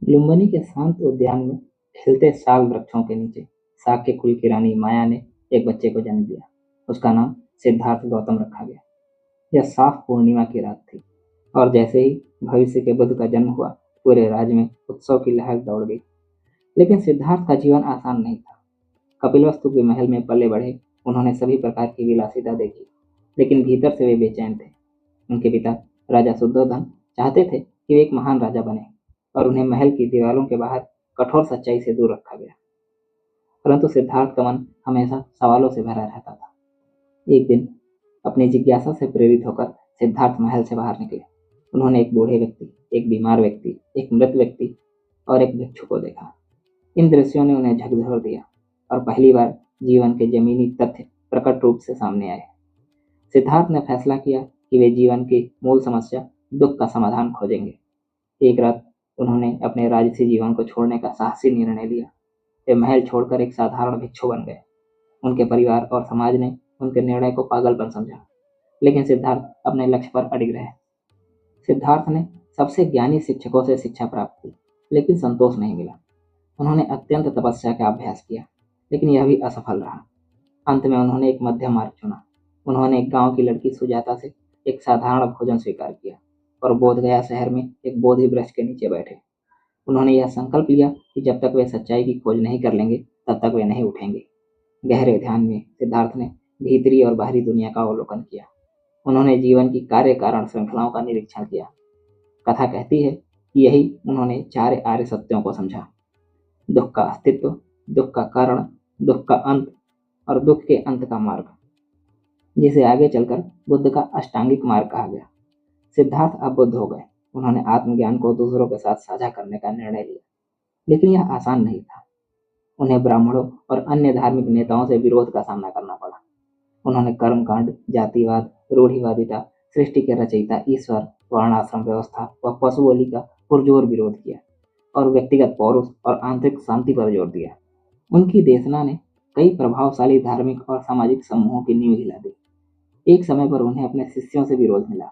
लुम्बिनी के शांत उद्यान में खिलते साल वृक्षों के नीचे शाक्य कुल की रानी माया ने एक बच्चे को जन्म दिया। उसका नाम सिद्धार्थ गौतम रखा गया। यह साफ पूर्णिमा की रात थी और जैसे ही भविष्य के बुद्ध का जन्म हुआ, पूरे राज्य में उत्सव की लहर दौड़ गई। लेकिन सिद्धार्थ का जीवन आसान नहीं था। कपिलवस्तु के महल में पले बढ़े, उन्होंने सभी प्रकार की विलासिता देखी, लेकिन भीतर से वे बेचैन थे। उनके पिता राजा शुद्धोधन चाहते थे कि वे एक महान राजा बने और उन्हें महल की दीवारों के बाहर कठोर सच्चाई से दूर रखा गया। परंतु सिद्धार्थ का मन हमेशा सवालों से भरा रहता था। एक दिन अपनी जिज्ञासा से प्रेरित होकर सिद्धार्थ महल से बाहर निकले। उन्होंने एक बूढ़े व्यक्ति, एक बीमार व्यक्ति, एक मृत व्यक्ति और एक भिक्षु को देखा। इन दृश्यों ने उन्हें झकझोर दिया और पहली बार जीवन के जमीनी तथ्य प्रकट रूप से सामने आए। सिद्धार्थ ने फैसला किया कि वे जीवन की मूल समस्या दुख का समाधान खोजेंगे। एक रात उन्होंने अपने राजसी जीवन को छोड़ने का साहसी निर्णय लिया। वे महल छोड़कर एक साधारण भिक्षु बन गए। उनके परिवार और समाज ने उनके निर्णय को पागलपन समझा, लेकिन सिद्धार्थ अपने लक्ष्य पर अडिग रहे। सिद्धार्थ ने सबसे ज्ञानी शिक्षकों से शिक्षा प्राप्त की, लेकिन संतोष नहीं मिला। उन्होंने अत्यंत तपस्या का अभ्यास किया, लेकिन यह भी असफल रहा। अंत में उन्होंने एक मध्यम मार्ग चुना। उन्होंने एक गांव की लड़की सुजाता से एक साधारण भोजन स्वीकार किया और बोधगया शहर में एक बोधि वृक्ष के नीचे बैठे। उन्होंने यह संकल्प लिया कि जब तक वे सच्चाई की खोज नहीं कर लेंगे, तब तक वे नहीं उठेंगे। गहरे ध्यान में सिद्धार्थ ने भीतरी और बाहरी दुनिया का अवलोकन किया। उन्होंने जीवन की कार्य कारण श्रृंखलाओं का निरीक्षण किया। कथा कहती है कि यही उन्होंने चार आर्य सत्यों को समझा: दुख का अस्तित्व, दुख का कारण, दुख का अंत और दुख के अंत का मार्ग, जिसे आगे चलकर बुद्ध का अष्टांगिक मार्ग कहा गया। सिद्धार्थ अब बुद्ध हो गए। उन्होंने आत्मज्ञान को दूसरों के साथ साझा करने का निर्णय लिया, लेकिन यह आसान नहीं था। उन्हें ब्राह्मणों और अन्य धार्मिक नेताओं से विरोध का सामना करना पड़ा। उन्होंने कर्मकांड, जातिवाद, रूढ़िवादिता, सृष्टि के रचयिता ईश्वर, वर्णाश्रम व्यवस्था व पशु बलि का पुरजोर विरोध किया और व्यक्तिगत पौरुष और आंतरिक शांति पर जोर दिया। उनकी देशना ने कई प्रभावशाली धार्मिक और सामाजिक समूहों की नींव हिला दी। एक समय पर उन्हें अपने शिष्यों से विरोध मिला।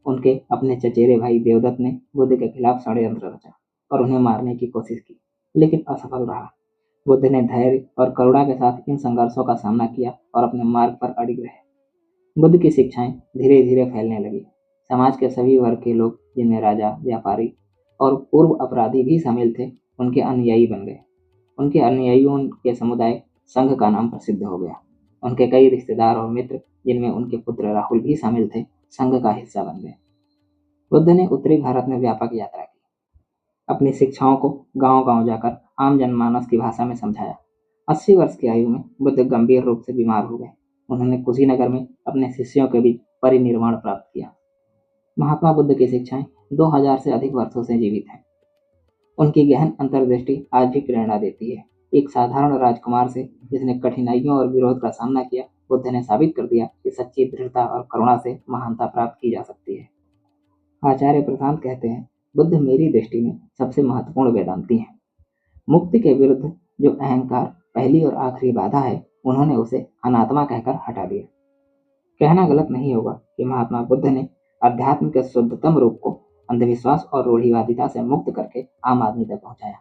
उनके अपने चचेरे भाई देवदत्त ने बुद्ध के खिलाफ षड्यंत्र रचा और उन्हें मारने की कोशिश की, लेकिन असफल रहा। बुद्ध ने धैर्य और करुणा के साथ इन संघर्षों का सामना किया और अपने मार्ग पर अडिग रहे। बुद्ध की शिक्षाएं धीरे धीरे फैलने लगी। समाज के सभी वर्ग के लोग, जिनमें राजा, व्यापारी और पूर्व अपराधी भी शामिल थे, उनके अनुयायी बन गए। उनके अनुयायियों के समुदाय संघ का नाम प्रसिद्ध हो गया। उनके कई रिश्तेदार और मित्र, जिनमें उनके पुत्र राहुल भी शामिल थे, संघ का हिस्सा बन गए। बुद्ध ने उत्तरी भारत में व्यापक यात्रा की। अपनी शिक्षाओं को गांव-गांव जाकर आम जनमानस की भाषा में समझाया। 80 वर्ष की आयु में बुद्ध गंभीर रूप से बीमार हो गए। उन्होंने कुशीनगर में अपने शिष्यों के बीच परिनिर्वाण प्राप्त किया। महात्मा बुद्ध की शिक्षाएं 2000 से अधिक वर्षों से जीवित हैं। उनकी गहन अंतर्दृष्टि आज भी प्रेरणा देती है। एक साधारण राजकुमार से, जिसने कठिनाइयों और विरोध का सामना किया, बुद्ध ने साबित कर दिया कि सच्ची दृढ़ता और करुणा से महानता प्राप्त की जा सकती है। आचार्य प्रशांत कहते हैं, बुद्ध मेरी दृष्टि में सबसे महत्वपूर्ण वेदांती हैं। मुक्ति के विरुद्ध जो अहंकार पहली और आखिरी बाधा है, उन्होंने उसे अनात्मा कहकर हटा दिया। कहना गलत नहीं होगा कि महात्मा बुद्ध ने अध्यात्म के शुद्धतम रूप को अंधविश्वास और रूढ़िवादिता से मुक्त करके आम आदमी तक पहुंचाया।